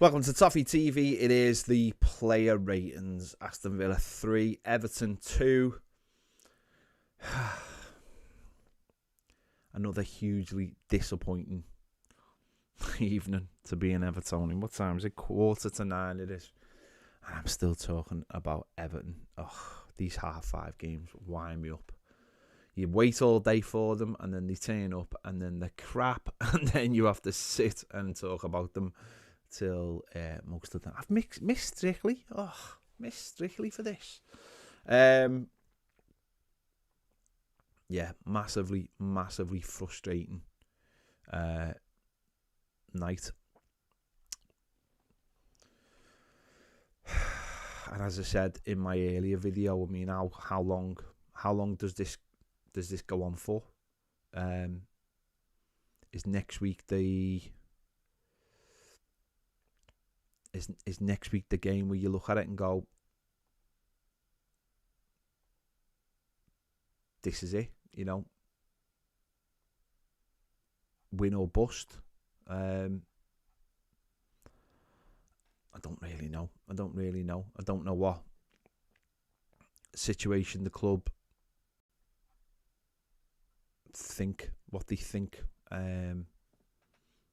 Welcome to Toffee TV. It is the player ratings. Aston Villa 3, Everton 2. Another hugely disappointing evening to be an Evertonian. What time is it? 8:45 it is. And I'm still talking about Everton. Oh, these half-5 games wind me up. You wait all day for them, and then they turn up, and then they're crap, and then you have to sit and talk about them till most of the time. I've missed Strictly. Oh, missed Strictly for this. Yeah, massively frustrating night. And as I said in my earlier video, I mean, how long does this go on for? Is next week the game where you look at it and go, this is it, you know, win or bust? I don't really know. I don't know what situation the club what they think,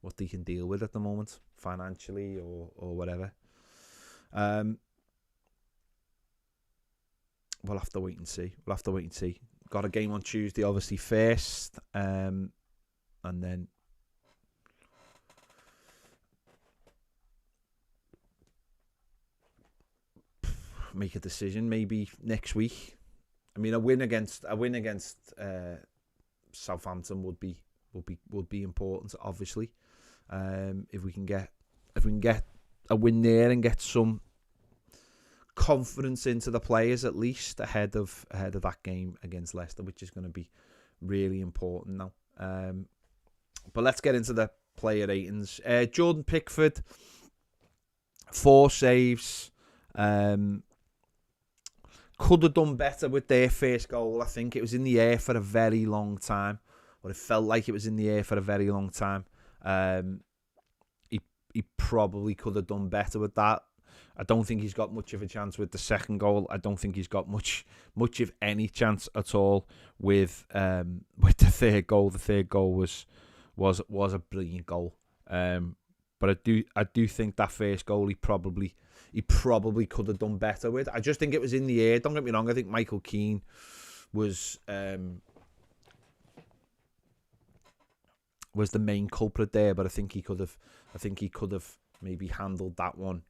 what they can deal with at the moment, financially or whatever. We'll have to wait and see. Got a game on Tuesday, obviously, first, and then make a decision maybe next week. I mean, a win against Southampton would be important, obviously. If we can get a win there and get some confidence into the players at least ahead of that game against Leicester, which is going to be really important now. But let's get into the player ratings. Jordan Pickford, 4 saves. Could have done better with their first goal. I think it was in the air for a very long time, or it felt like it was in the air for a very long time. He probably could have done better with that. I don't think he's got much of a chance with the second goal. I don't think he's got much of any chance at all with the third goal. The third goal was a brilliant goal. But I do think that first goal he probably could have done better with. I just think it was in the air. Don't get me wrong. I think Michael Keane was the main culprit there, but I think he could have maybe handled that one.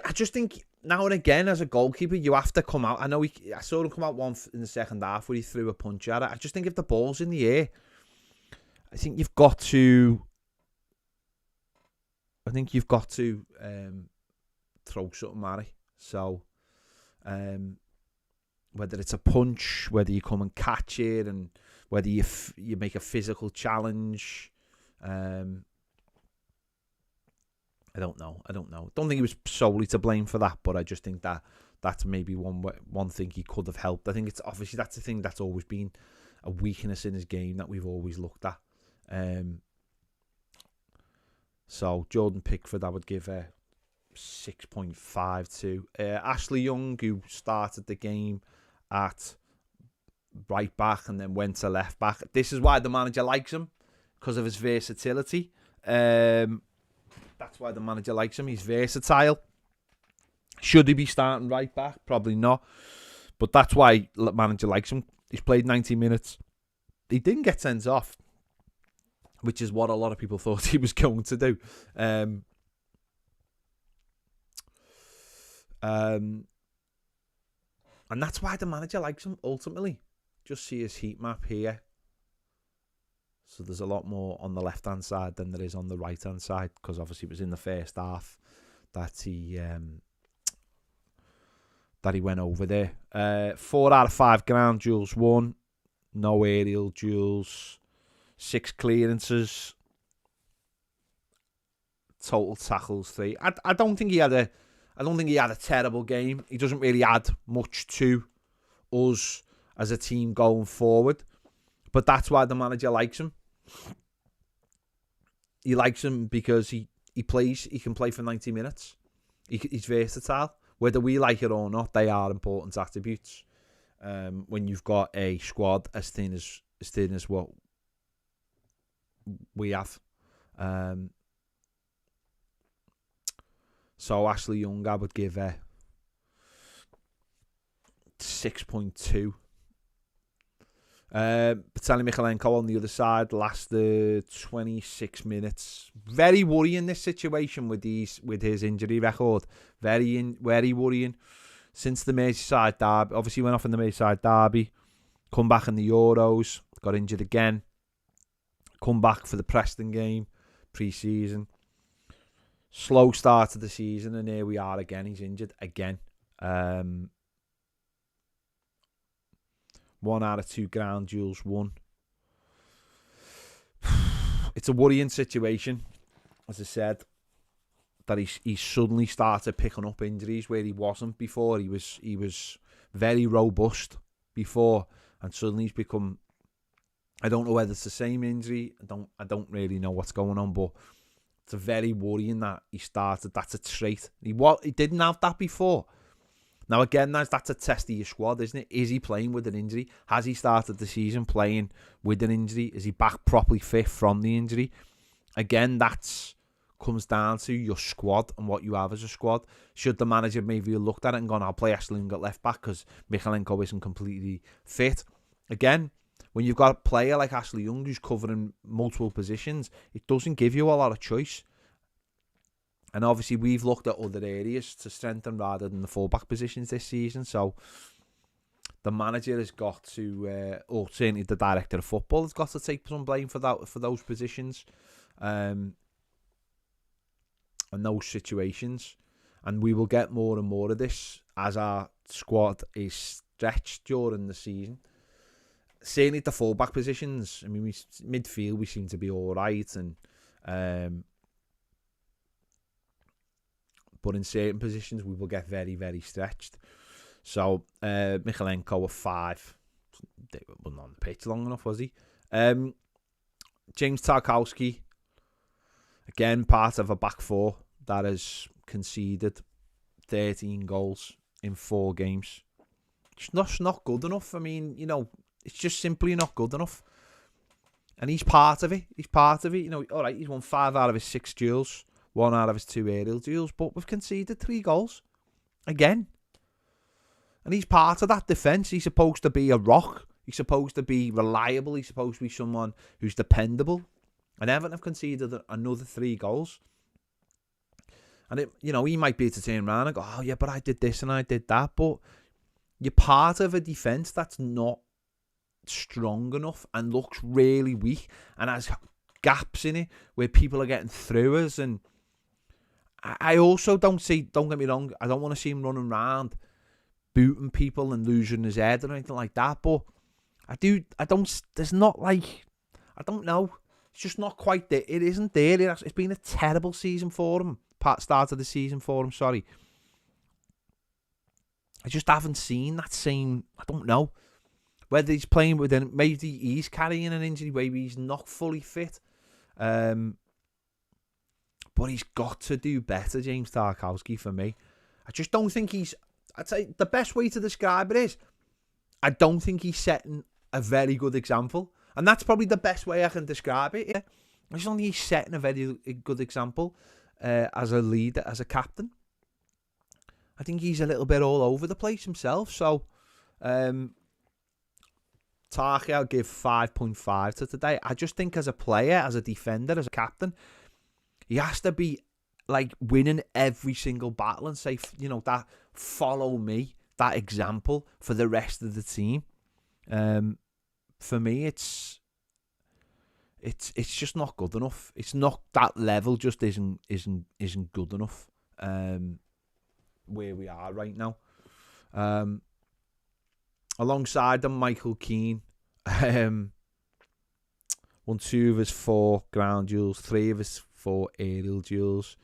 I just think now and again as a goalkeeper you have to come out. I know I saw him come out once in the second half where he threw a punch at it. I just think if the ball's in the air, I think you've got to throw something at it. So whether it's a punch, whether you come and catch it, and whether you make a physical challenge, I don't know. Don't think he was solely to blame for that, but I just think that's maybe one thing he could have helped. I think it's obviously that's the thing that's always been a weakness in his game that we've always looked at. So Jordan Pickford, I would give a 6.5 to. Ashley Young, who started the game at right back and then went to left back. This is why the manager likes him, because of his versatility. That's why the manager likes him. He's versatile. Should he be starting right back? Probably not. But that's why the manager likes him. He's played 90 minutes. He didn't get sent off, which is what a lot of people thought he was going to do. And that's why the manager likes him, ultimately. Just see his heat map here. So there's a lot more on the left-hand side than there is on the right-hand side, because obviously it was in the first half that he went over there. 4 out of 5 ground duels won. No aerial duels. 6 clearances. Total tackles 3. I don't think he had a terrible game. He doesn't really add much to us as a team going forward. But that's why the manager likes him. He likes him because he he can play for 90 minutes. He's versatile. Whether we like it or not, they are important attributes. When you've got a squad as thin as what we have. So Ashley Young, I would give a 6.2. Vitaly Mykolenko on the other side lasted 26 minutes. Very worrying, this situation with his injury record. Very worrying. Since the Merseyside derby, obviously went off in the Merseyside derby, come back in the Euros, got injured again, come back for the Preston game, pre-season. Slow start to the season, and here we are again. He's injured again. 1 out of 2 ground duels won. It's a worrying situation, as I said, that he suddenly started picking up injuries where he wasn't before. He was very robust before, and suddenly he's become. I don't know whether it's the same injury. I don't really know what's going on, but it's a very worrying that he started. That's a trait. He didn't have that before. Now again, that's a test of your squad, isn't it? Is he playing with an injury? Has he started the season playing with an injury? Is he back properly fit from the injury? Again, that's comes down to your squad and what you have as a squad. Should the manager maybe have looked at it and gone, I'll play Ashley Young at left back because Mykolenko isn't completely fit? Again, when you've got a player like Ashley Young who's covering multiple positions, it doesn't give you a lot of choice. And obviously we've looked at other areas to strengthen rather than the fullback positions this season. So the manager has got to, or certainly the director of football has got to take some blame for those positions. And those situations, and we will get more and more of this as our squad is stretched during the season. Certainly the fullback positions. I mean, midfield we seem to be all right, and but in certain positions we will get very, very stretched. So Mykolenko a 5. He wasn't on the pitch long enough, was he? James Tarkowski. Again, part of a back four that has conceded 13 goals in 4 games. It's not good enough. I mean, it's just simply not good enough. And he's part of it. All right, he's won 5 out of his 6 duels, 1 out of his 2 aerial duels, but we've conceded 3 goals. Again. And he's part of that defence. He's supposed to be a rock. He's supposed to be reliable. He's supposed to be someone who's dependable. And Everton have conceded another 3 goals. And he might be able to turn around and go, oh yeah, but I did this and I did that. But you're part of a defence that's not strong enough and looks really weak and has gaps in it where people are getting through us. And I also don't get me wrong, I don't want to see him running around booting people and losing his head or anything like that. But I don't know. It's just not quite there. It isn't there. It's been a terrible season for him. Start of the season for him, sorry. I just haven't seen that same... I don't know. Whether he's playing within... Maybe he's carrying an injury. Maybe he's not fully fit. But he's got to do better, James Tarkowski, for me. I just don't think he's... I'd say the best way to describe it is I don't think he's setting a very good example. And that's probably the best way I can describe it. Yeah. I just don't think he's setting a very good example as a leader, as a captain. I think he's a little bit all over the place himself. So, Tarky, I'll give 5.5 to today. I just think as a player, as a defender, as a captain, he has to be like winning every single battle and say, that follow me, that example for the rest of the team. For me, it's just not good enough. It's not that level. Just isn't good enough. Where we are right now. Alongside them, Michael Keane won 2 of his 4 ground duels, 3 of his 4 aerial duels.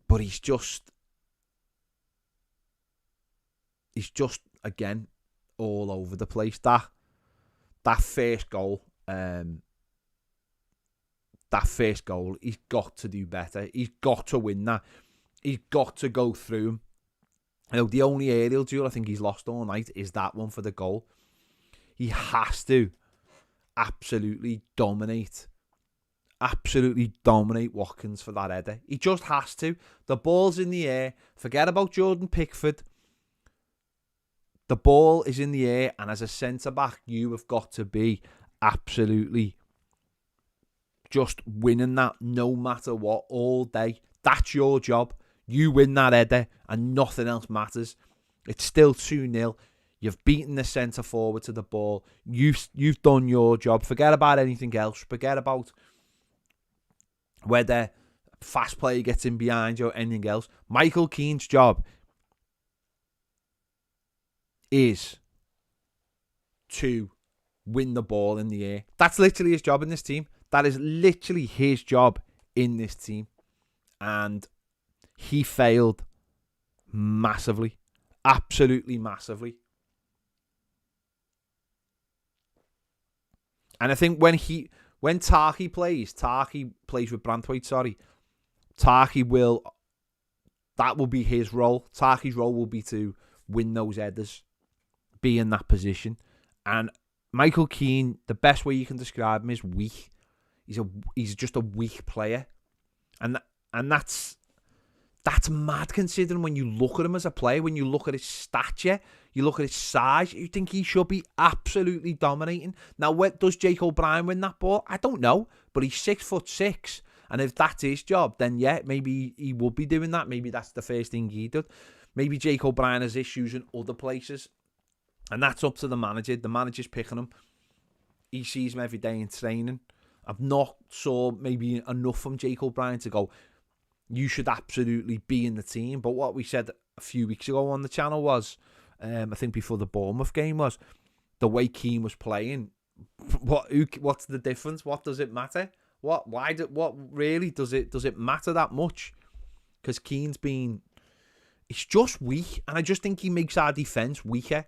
But he's just again all over the place. That first goal, that first goal, he's got to do better. He's got to win that. He's got to go through him. The only aerial duel I think he's lost all night is that one for the goal. He has to absolutely dominate Watkins for that header. He just has to. The ball's in the air. Forget about Jordan Pickford. The ball is in the air, and as a centre-back, you have got to be absolutely just winning that no matter what all day. That's your job. You win that header, and nothing else matters. It's still 2-0. You've beaten the centre-forward to the ball. You've done your job. Forget about anything else. Forget about whether fast player gets in behind you or anything else. Michael Keane's job is to win the ball in the air. That's literally his job in this team. That is literally his job in this team. And he failed massively. Absolutely massively. And I think when Toffee plays with Branthwaite, that will be his role. Toffee's role will be to win those headers, be in that position. And Michael Keane, the best way you can describe him is weak. He's just a weak player. And that's mad considering when you look at him as a player, when you look at his stature, you look at his size, you think he should be absolutely dominating. Now, does Jake O'Brien win that ball? I don't know, but he's 6'6", and if that's his job, then yeah, maybe he will be doing that. Maybe that's the first thing he did. Maybe Jake O'Brien has issues in other places, and that's up to the manager. The manager's picking him. He sees him every day in training. I've not saw maybe enough from Jake O'Brien to go, you should absolutely be in the team. But what we said a few weeks ago on the channel was, I think before the Bournemouth game, was the way Keane was playing. What's the difference? What does it matter? What really does it matter that much? Because Keane's he's just weak, and I just think he makes our defence weaker.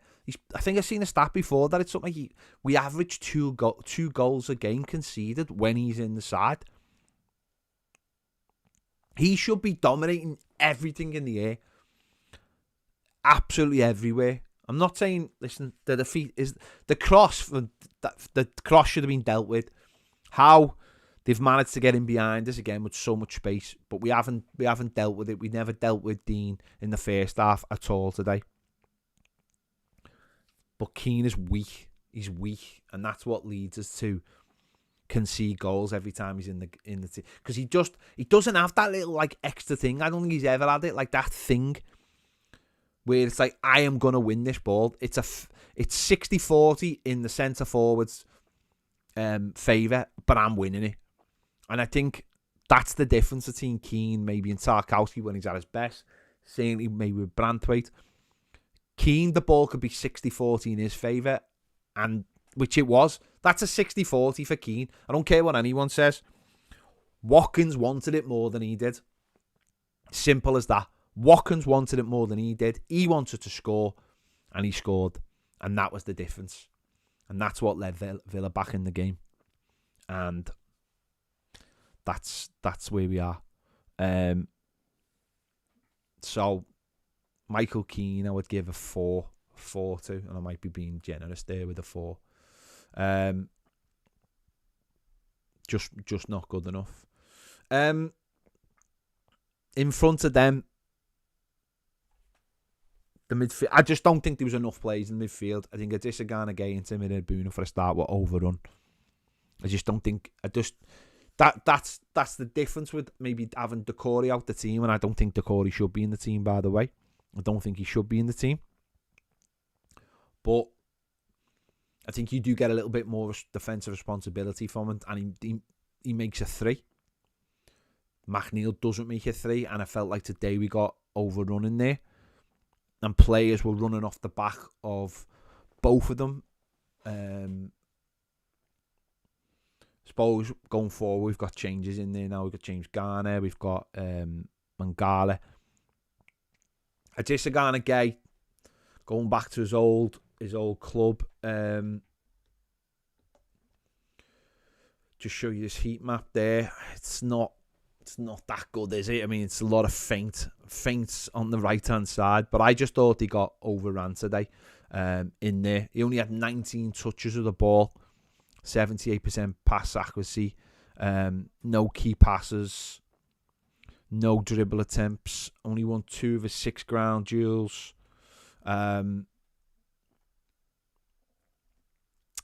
I think I've seen a stat before that it's something like we average two goals a game conceded when he's in the side. He should be dominating everything in the air. Absolutely everywhere. I'm not saying, listen, the defeat is the cross. The cross should have been dealt with. How they've managed to get in behind us again with so much space, but we haven't dealt with it. We never dealt with Dean in the first half at all today. But Keane is weak. He's weak, and that's what leads us to concede goals every time he's in the team, because he doesn't have that little like extra thing. I don't think he's ever had it, like that thing where it's like, I am gonna win this ball. It's 60-40 in the centre forwards favour, but I'm winning it. And I think that's the difference between Keane maybe and Tarkowski when he's at his best. Certainly maybe with Branthwaite. Keane, the ball could be 60-40 in his favour, and which it was. That's a 60-40 for Keane. I don't care what anyone says. Watkins wanted it more than he did. Simple as that. Watkins wanted it more than he did. He wanted to score, and he scored. And that was the difference. And that's what led Villa back in the game. And that's where we are. So, Michael Keane, I would give a 4 to, and I might be being generous there with a 4. Just not good enough. In front of them, the midfield, I just don't think there was enough players in the midfield. I think Adissa Gana Gay and Timmy Boona for a start were overrun. I just don't think. That's the difference with maybe having Decore out the team, and I don't think Decore should be in the team. By the way, I don't think he should be in the team. But I think you do get a little bit more defensive responsibility from him, and he makes a 3. McNeil doesn't make a 3, and I felt like today we got overrun in there, and players were running off the back of both of them. Suppose going forward, we've got changes in there now. We've got James Garner, we've got Mangala. Adissa Gana Gay going back to his old club. just show you this heat map there. It's not that good, is it? I mean, it's a lot of feints on the right-hand side, but I just thought he got overrun today in there. He only had 19 touches of the ball, 78% pass accuracy, no key passes, no dribble attempts, only won 2 of his 6 ground duels,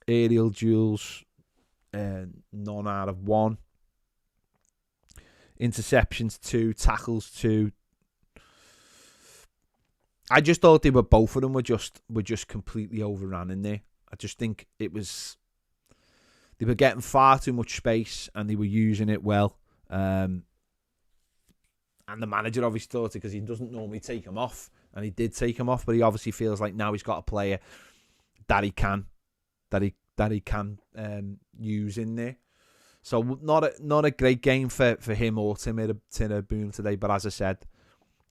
aerial duels, none out of 1. Interceptions 2, tackles 2. I just thought both of them were just completely overrun in there. I just think they were getting far too much space and they were using it well. And the manager obviously thought it because he doesn't normally take him off, and he did take him off, but he obviously feels like now he's got a player that he can use in there. So not a great game for him or Tim Boone today. But as I said,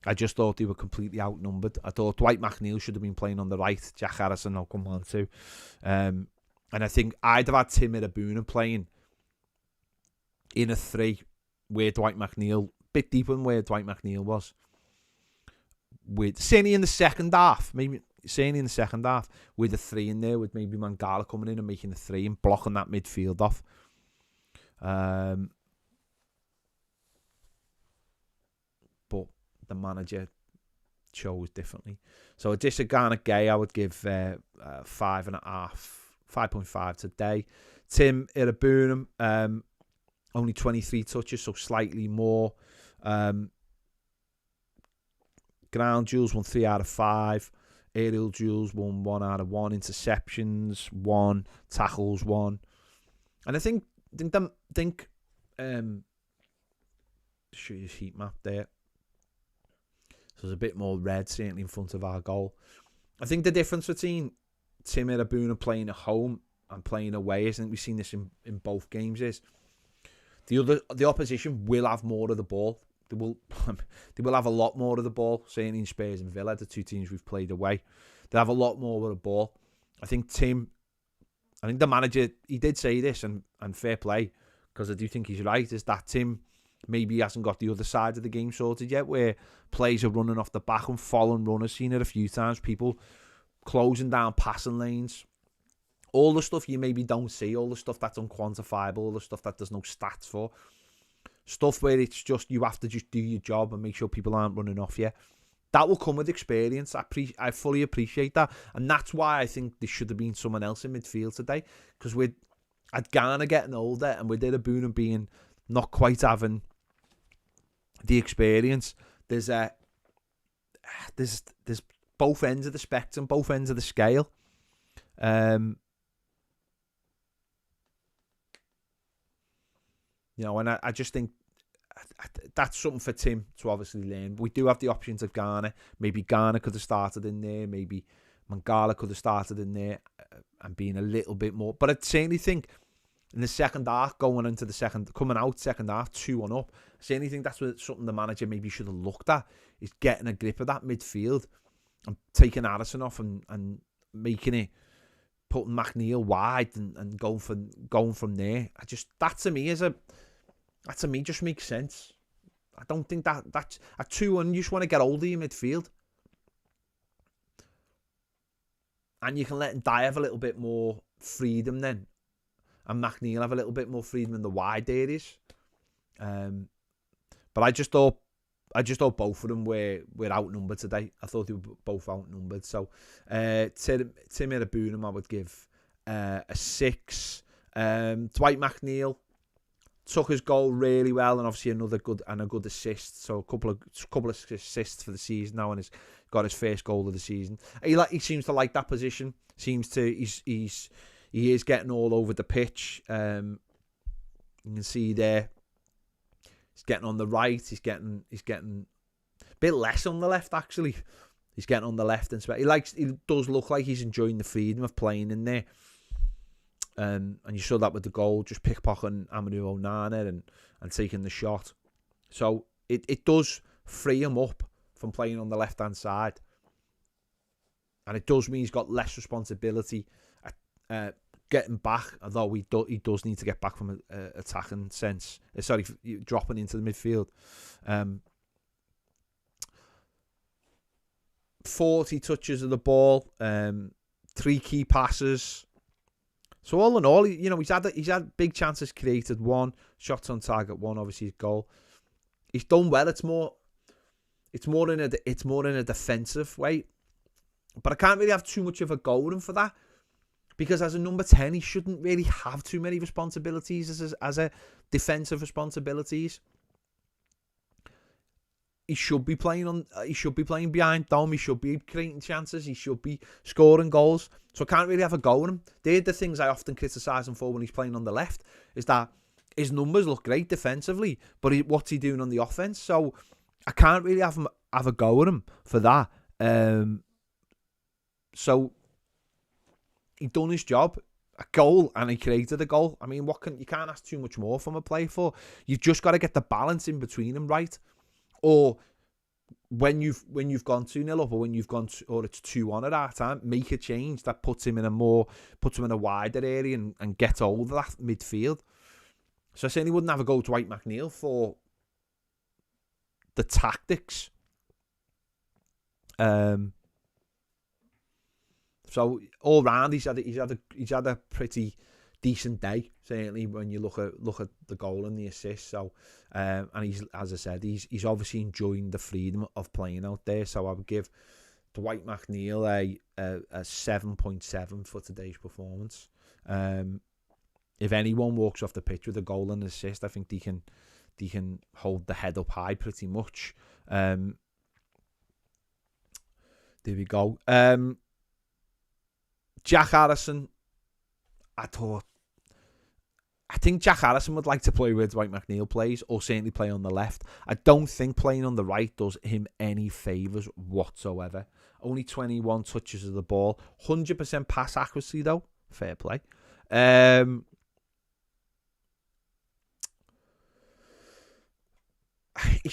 I just thought they were completely outnumbered. I thought Dwight McNeil should have been playing on the right. Jack Harrison I'll come on to. And I think I'd have had Tim Boone playing in a 3 where Dwight McNeil, bit deeper than where Dwight McNeil was. Certainly in the second half, with a 3 in there, with maybe Mangala coming in and making a 3 and blocking that midfield off. But the manager chose differently. So a Disagana Gay, I would give 5.5 today. Tim Iraboonam, only 23 touches, so slightly more. Ground duels won 3 out of 5. Aerial duels won 1 out of 1. Interceptions 1. Tackles 1. And I think show you his heat map there. So there's a bit more red certainly in front of our goal. I think the difference between Tim Iraboonam playing at home and playing away, I think we've seen this in both games, is the opposition will have more of the ball. They will have a lot more of the ball, certainly in Spurs and Villa, the 2 teams we've played away. They'll have a lot more of the ball. I think the manager, he did say this, and fair play, because I do think he's right, is that Tim maybe hasn't got the other side of the game sorted yet, where players are running off the back and following runners. Seen it a few times, people closing down passing lanes. All the stuff you maybe don't see, all the stuff that's unquantifiable, all the stuff that there's no stats for. Stuff where it's just, you have to just do your job and make sure people aren't running off you. That will come with experience. I fully appreciate that. And that's why I think there should have been someone else in midfield today. Because with Ghana getting older and with Iraboonam being not quite having the experience, there's both ends of the spectrum, both ends of the scale. And I just think that's something for Tim to obviously learn. But we do have the options of Ghana. Maybe Ghana could have started in there. Maybe Mangala could have started in there and being a little bit more. But I certainly think in the second half, coming out second half, 2-1 up, I certainly think that's something the manager maybe should have looked at, is getting a grip of that midfield and taking Addison off and making it, putting McNeil wide and going from there. That to me just makes sense. I don't think that's at 2-1. You just want to get hold of your midfield, and you can let Dyer have a little bit more freedom then, and McNeil have a little bit more freedom in the wide areas. But I just thought both of them were outnumbered today. I thought they were both outnumbered. So Tim Iraboonam, I would give a 6. Dwight McNeil took his goal really well, and obviously a good assist. So a couple of assists for the season now, and he's got his first goal of the season. He seems to like that position. He is getting all over the pitch. You can see there. He's getting on the right. He's getting a bit less on the left, actually. He's getting on the left and he does look like he's enjoying the freedom of playing in there. And you saw that with the goal, just pickpocketing Amadou Onana and taking the shot. So it does free him up from playing on the left-hand side. And it does mean he's got less responsibility getting back, although he does need to get back from an attacking sense. Dropping into the midfield. 40 touches of the ball, 3 key passes. So all in all, he's had big chances created, 1 shots on target, 1 obviously his goal. He's done well. It's more in a defensive way, but I can't really have too much of a go at him for that, because as a number 10, he shouldn't really have too many responsibilities as a defensive responsibilities. He should be playing behind Dom. He should be creating chances. He should be scoring goals. So I can't really have a go at him. They're the things I often criticise him for when he's playing on the left, is that his numbers look great defensively, but what's he doing on the offense? So I can't really have a go at him for that. So he done his job, a goal, and he created a goal. I mean, you can't ask too much more from a player for. You've just got to get the balance in between them right. Or when you've gone 2-0 up, or when you've gone or it's 2-1 at half time, make a change that puts him in a wider area and gets over that midfield. So I certainly wouldn't have a go to Dwight McNeil for the tactics. So all round, he's had a pretty decent day, certainly when you look at the goal and the assist. So and he's, as I said, he's obviously enjoying the freedom of playing out there. So I would give Dwight McNeil a 7.7 for today's performance. If anyone walks off the pitch with a goal and an assist, I think they can hold the head up high pretty much. There we go. Jack Harrison, I think Jack Harrison would like to play where Dwight McNeil plays, or certainly play on the left. I don't think playing on the right does him any favours whatsoever. Only 21 touches of the ball. 100% pass accuracy, though. Fair play. It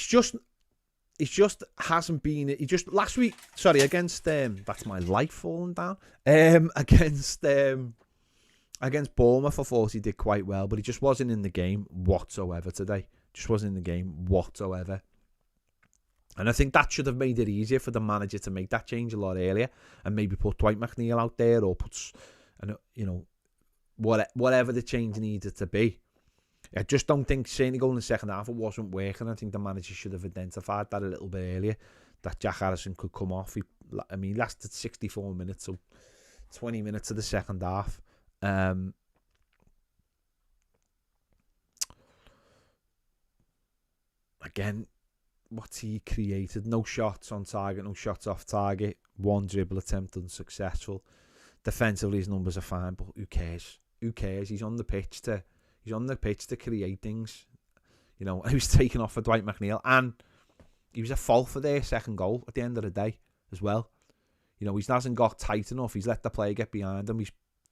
just hasn't been. He just last week. Sorry, against that's my life falling down. Against Bournemouth, I thought he did quite well, but he just wasn't in the game whatsoever today. Just wasn't in the game whatsoever. And I think that should have made it easier for the manager to make that change a lot earlier, and maybe put Dwight McNeil out there, or put, whatever the change needed to be. I just don't think, certainly going in the second half, it wasn't working. I think the manager should have identified that a little bit earlier, that Jack Harrison could come off. He lasted 64 minutes, so 20 minutes of the second half. Again, what's he created? No shots on target, no shots off target. 1 dribble attempt unsuccessful. Defensively, his numbers are fine, but who cares? Who cares? He's on the pitch to create things. He was taken off for Dwight McNeil, and he was a fault for their second goal at the end of the day as well. He hasn't got tight enough. He's let the player get behind him.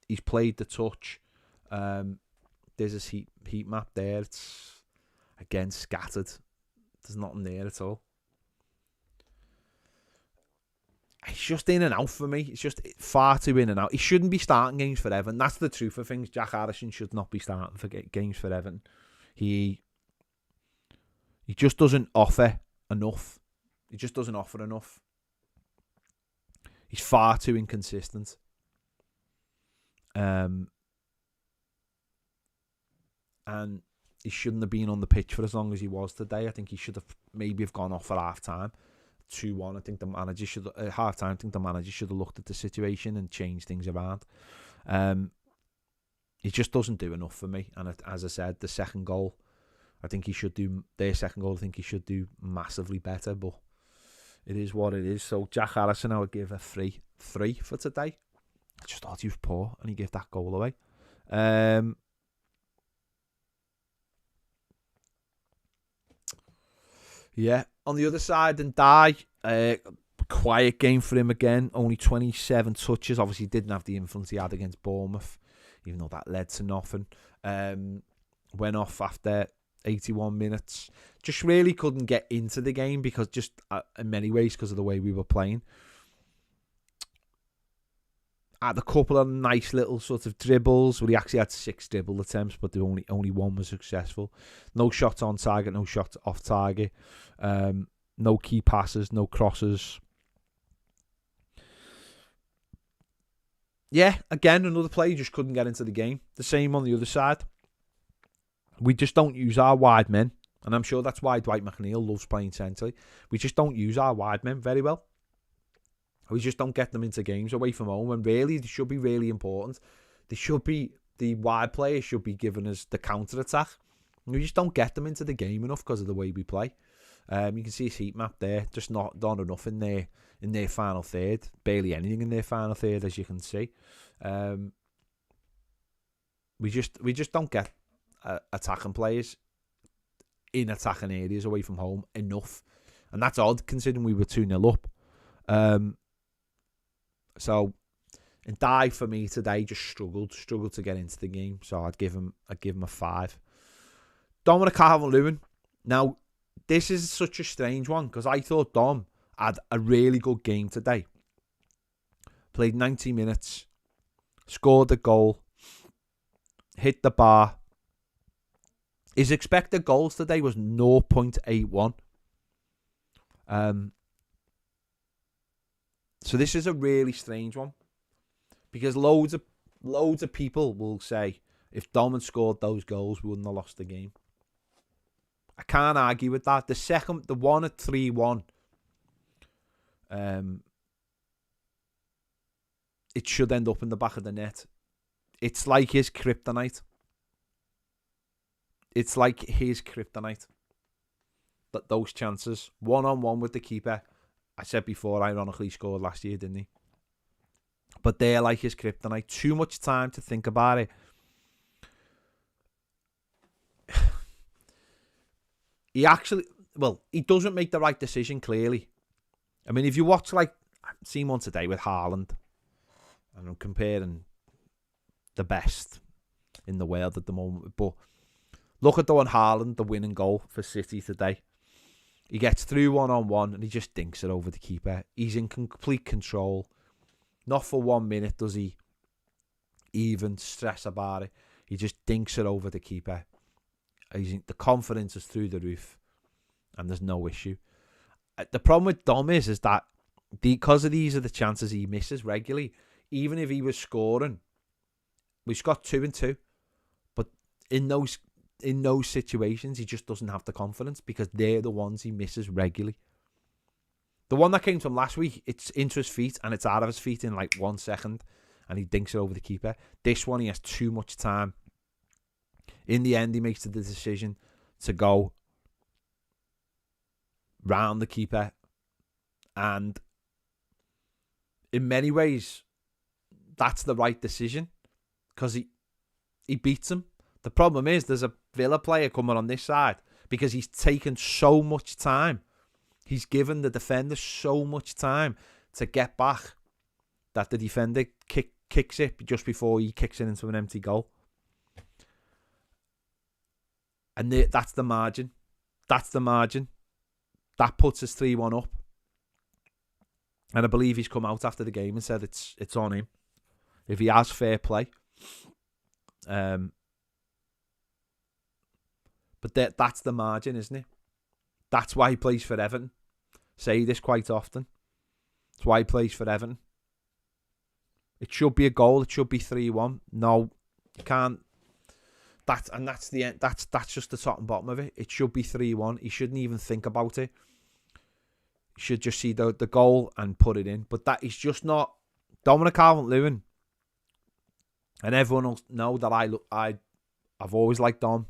He's played the touch. There's his heat map there. It's again scattered. There's nothing there at all. He's just in and out for me. It's just far too in and out. He shouldn't be starting games for Everton. That's the truth of things. Jack Harrison should not be starting for games for Everton. He just doesn't offer enough. He just doesn't offer enough. He's far too inconsistent. And he shouldn't have been on the pitch for as long as he was today. I think he should have maybe have gone off at half time. 2-1. I think the manager should at half time. I think the manager should have looked at the situation and changed things around. He just doesn't do enough for me. And as I said, the second goal, I think he should do. Their second goal, I think he should do massively better. But it is what it is. So Jack Harrison, I would give a 3 for today. I just thought he was poor, and he gave that goal away. Yeah, on the other side, and quiet game for him again. Only 27 touches. Obviously, didn't have the influence he had against Bournemouth, even though that led to nothing. Went off after 81 minutes. Just really couldn't get into the game because in many ways because of the way we were playing. had a couple of nice little sort of dribbles where he actually had 6 dribble attempts, but only one was successful. No shots on target, no shots off target. No key passes, no crosses. Yeah, again, another player just couldn't get into the game. The same on the other side. We just don't use our wide men. And I'm sure that's why Dwight McNeil loves playing centrally. We just don't use our wide men very well. We just don't get them into games away from home. And really, they should be really important. The wide players should be giving us the counter-attack. We just don't get them into the game enough because of the way we play. You can see his heat map there. Just not enough in their final third. Barely anything in their final third, as you can see. We just don't get attacking players in attacking areas away from home enough. And that's odd considering we were 2-0 up. So, and Dye for me today just struggled to get into the game. So I'd give him a 5. Dominic Calvert-Lewin. Now, this is such a strange one because I thought Dom had a really good game today. Played 90 minutes, scored a goal, hit the bar. His expected goals today was 0.81. So this is a really strange one because loads of people will say if Dom had scored those goals, we wouldn't have lost the game. I can't argue with that. The one at 3-1, it should end up in the back of the net. It's like his kryptonite. That those chances, 1-on-1 with the keeper. I said before, ironically scored last year, didn't he? But they're like his kryptonite. Too much time to think about it. He doesn't make the right decision, clearly. I mean, if you watch, I've seen one today with Haaland, and I'm comparing the best in the world at the moment, but look at the one Haaland, the winning goal for City today. He gets through 1-on-1 and he just dinks it over the keeper. He's in complete control. Not for 1 minute does he even stress about it. He just dinks it over the keeper. The confidence is through the roof and there's no issue. The problem with Dom is that because of these are the chances he misses regularly, even if he was scoring, we've got 2 and 2. But in those situations, he just doesn't have the confidence because they're the ones he misses regularly. The one that came to him last week, it's into his feet and it's out of his feet in 1 second and he dinks it over the keeper. This one, he has too much time. In the end, he makes the decision to go round the keeper. And in many ways, that's the right decision because he beats him. The problem is there's a Villa player coming on this side because he's taken so much time. He's given the defender so much time to get back that the defender kicks it just before he kicks it into an empty goal. And that's the margin. That puts us 3-1 up. And I believe he's come out after the game and said it's on him. If he has fair play. But that's the margin, isn't it? That's why he plays for Everton. Say this quite often. That's why he plays for Everton. It should be a goal. It should be 3-1. No, you can't. That's the end. That's just the top and bottom of it. It should be 3-1. He shouldn't even think about it. He should just see the goal and put it in. But that is just not Dominic Calvert-Lewin. And everyone will know that I've always liked Dom.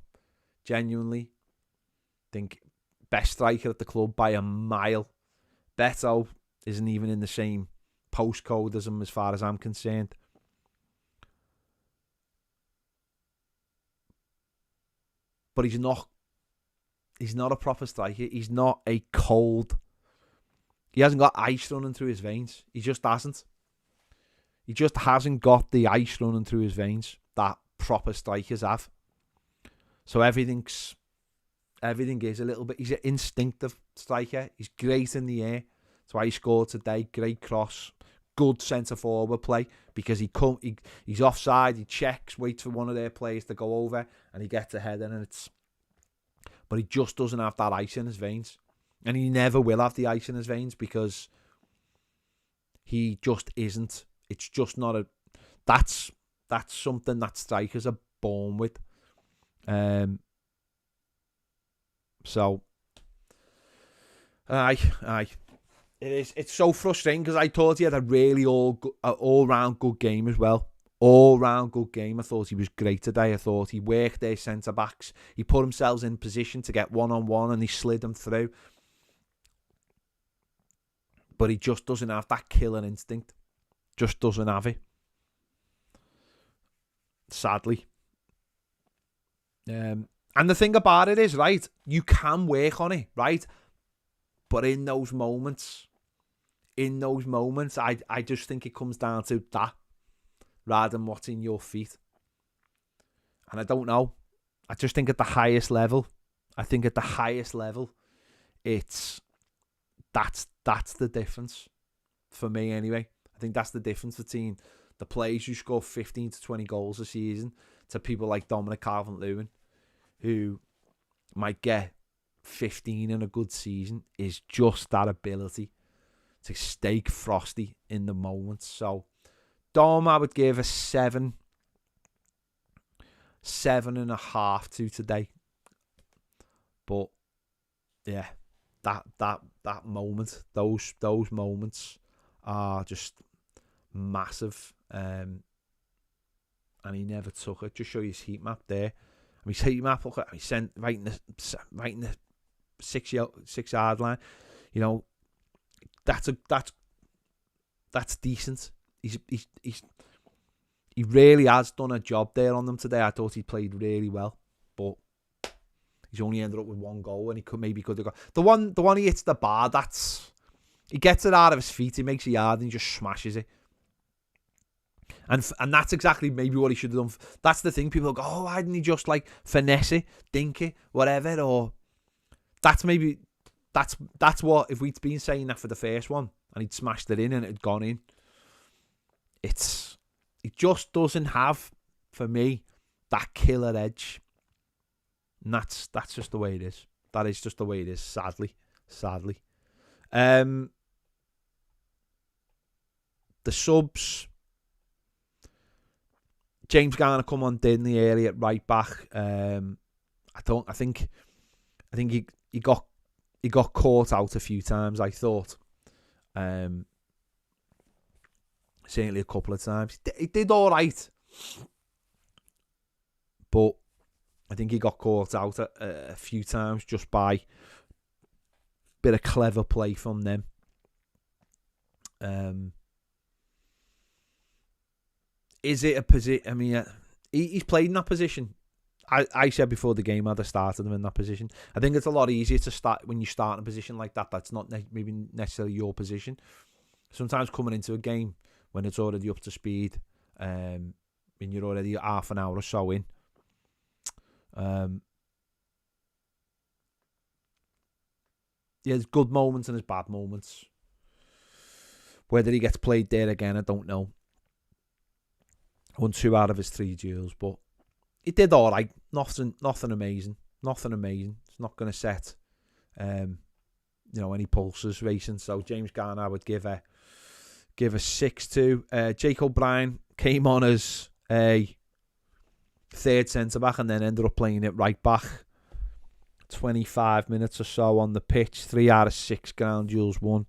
Genuinely. Think best striker at the club by a mile. Beto isn't even in the same postcode as him as far as I'm concerned. But he's not a proper striker. He's not a cold. He hasn't got ice running through his veins. He just hasn't. He just hasn't got the ice running through his veins that proper strikers have. So everything is a little bit. He's an instinctive striker. He's great in the air. That's why he scored today. Great cross. good centre forward play, because he's offside, he checks, waits for one of their players to go over, and he gets ahead, and but he just doesn't have that ice in his veins, and he never will have the ice in his veins, because he just isn't. It's just not a. That's something that strikers are born with. So, aye. It's so frustrating, because I thought he had a really all-round good game as well. All-round good game. I thought he was great today. I thought he worked their centre-backs. He put himself in position to get one-on-one, and he slid them through. But he just doesn't have that killer instinct. Just doesn't have it. Sadly. And the thing about it is, right, you can work on it, right? But in those moments, I just think it comes down to that, rather than what's in your feet. And I don't know. I just think at the highest level, it's that's the difference for me anyway. I think that's the difference between the players who score 15 to 20 goals a season to people like Dominic Calvert-Lewin, who might get 15 in a good season, is just that ability to stay frosty in the moment. So Dom, I would give a 7.5 to today. But yeah, that moment, those moments are just massive. And he never took it. Just show you his heat map there. I mean, his heat map, look at, he sent right in the 6-yard line. You know, that's decent. He really has done a job there on them today. I thought he played really well, but he's only ended up with one goal, and he could have got the one he hits the bar. He gets it out of his feet. He makes a yard and he just smashes it. And that's exactly maybe what he should have done. That's the thing. People go, oh, why didn't he just like finesse it, dink it, whatever? Or that's what, if we'd been saying that for the first one and he'd smashed it in and it had gone in. It just doesn't have, for me, that killer edge. And that's just the way it is. That is just the way it is, sadly. The subs, James Garner come on, did in the area at right back. I think he got caught out a few times, I thought. Certainly a couple of times. He did all right, but I think he got caught out a few times just by a bit of clever play from them. Is it a position? I mean, he's played in that position. I said before the game I'd have started him in that position. I think it's a lot easier to start when you start in a position like that. That's not maybe necessarily your position. Sometimes coming into a game when it's already up to speed, when you're already half an hour or so in. There's good moments and there's bad moments. Whether he gets played there again, I don't know. Won 2 out of his 3 duels, but he did all right. Nothing amazing. It's not going to set, any pulses racing. So James Garner, I would give a 6 to. Jake O'Brien came on as a third centre back and then ended up playing it right back. 25 minutes or so on the pitch. 3 out of 6 ground duels won.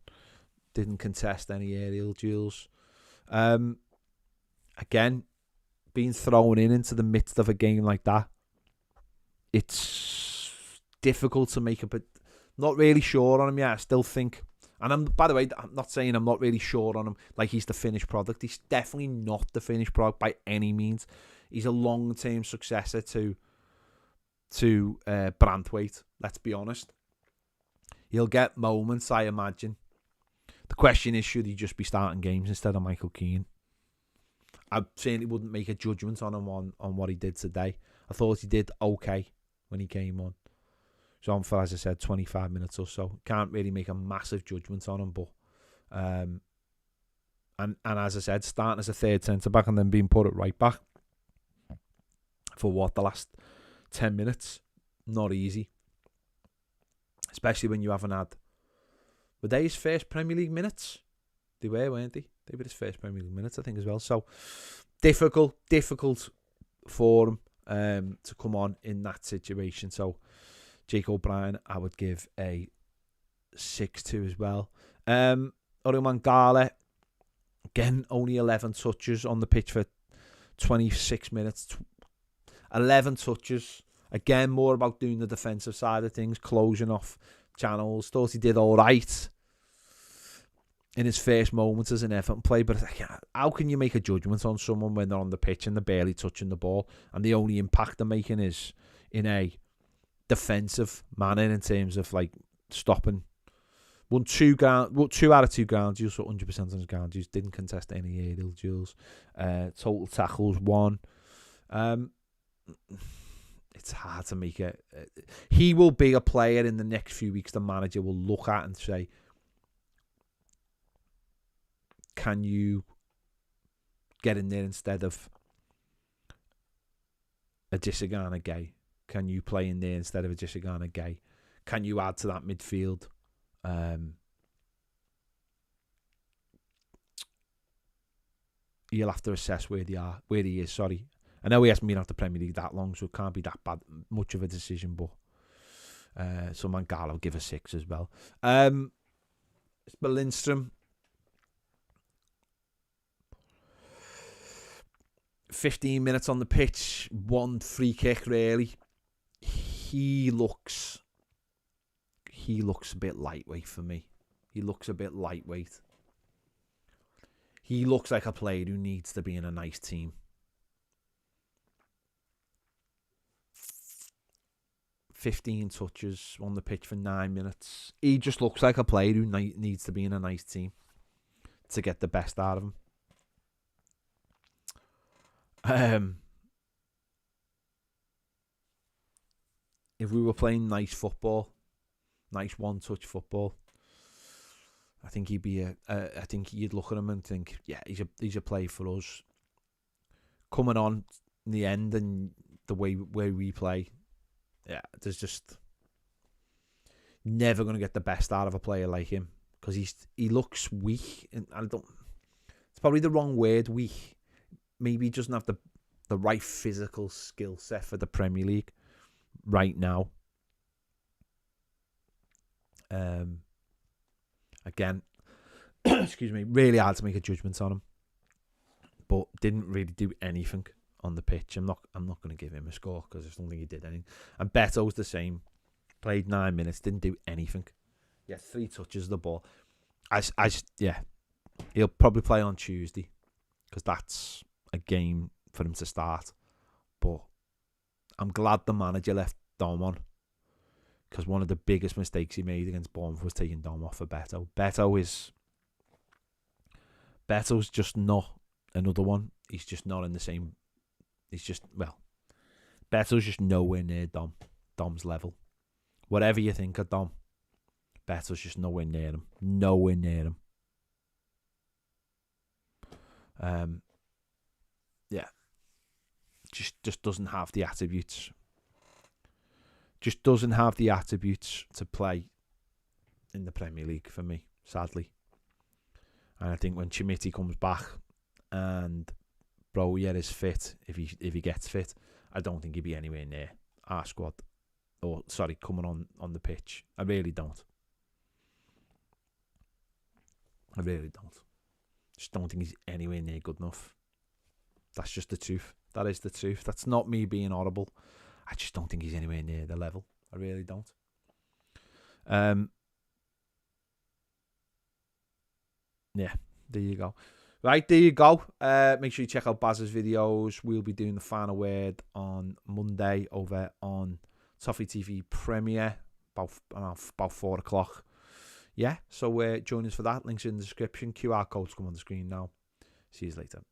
Didn't contest any aerial duels. Again, being thrown into the midst of a game like that, it's difficult to make but not really sure on him yet. I still think, and by the way, I'm not saying I'm not really sure on him like he's the finished product. He's definitely not the finished product by any means. He's a long-term successor to Branthwaite, let's be honest. He'll get moments, I imagine. The question is, should he just be starting games instead of Michael Keane? I certainly wouldn't make a judgment on him on what he did today. I thought he did okay when he came on. So on for, as I said, 25 minutes or so. Can't really make a massive judgment on him, but And as I said, starting as a third centre-back and then being put at right back for the last 10 minutes. Not easy. Especially when you haven't had... Were they his first Premier League minutes? They were, weren't they? They were his first Premier League minutes, I think, as well. So, difficult for him to come on in that situation. So, Jake O'Brien, I would give a 6-2 as well. Mangala, again, only 11 touches on the pitch for 26 minutes. 11 touches. Again, more about doing the defensive side of things, closing off channels. Thought he did all right in his first moments as an Everton player. But how can you make a judgment on someone when they're on the pitch and they're barely touching the ball, and the only impact they're making is in a defensive manner in terms of like stopping? Won 2 out of 2 ground duels, so 100% on his ground duels. Didn't contest any aerial duels. Total tackles 1. It's hard to make it. He will be a player in the next few weeks the manager will look at and say, can you get in there instead of a Gisagana Gay? Can you play in there instead of a Gisagana Gay? Can you add to that midfield? You'll have to assess where he is. Sorry. I know he hasn't been out the Premier League that long, so it can't be that bad, much of a decision, but so Mangala will give a 6 as well. It's Lindstrom. 15 minutes on the pitch, 1 free kick, really. He looks a bit lightweight for me. He looks a bit lightweight. He looks like a player who needs to be in a nice team. 15 touches on the pitch for 9 minutes. He just looks like a player who needs to be in a nice team to get the best out of him. If we were playing nice football, nice one-touch football, I think he'd be I think you'd look at him and think, yeah, he's a player for us. Coming on in the end and the way we play, yeah, there's just never going to get the best out of a player like him because he looks weak, and it's probably the wrong word, weak. Maybe he doesn't have the right physical skill set for the Premier League right now. Again, excuse me, really hard to make a judgment on him, but didn't really do anything on the pitch. I'm not going to give him a score because I just don't think he did anything. And Beto's the same. Played 9 minutes, didn't do anything. Yeah, 3 touches of the ball. Yeah, he'll probably play on Tuesday because that's a game for him to start. But I'm glad the manager left Dom on because one of the biggest mistakes he made against Bournemouth was taking Dom off for Beto. Beto's just not another one. He's just not in the same. Beto's just nowhere near Dom's level. Whatever you think of Dom, Beto's just nowhere near him. Nowhere near him. Yeah. Just doesn't have the attributes. Just doesn't have the attributes to play in the Premier League for me, sadly. And I think when Chimiti comes back and Broja is fit, if he gets fit, I don't think he'd be anywhere near our squad. Or, sorry, coming on the pitch. I really don't. Just don't think he's anywhere near good enough. That's just the truth. That is the truth. That's not me being horrible. I just don't think he's anywhere near the level. I really don't. Yeah, there you go. Right, there you go. Make sure you check out Baz's videos. We'll be doing the final word on Monday over on Toffee TV Premiere about 4 o'clock. Yeah, so join us for that. Links in the description. QR codes come on the screen now. See you later.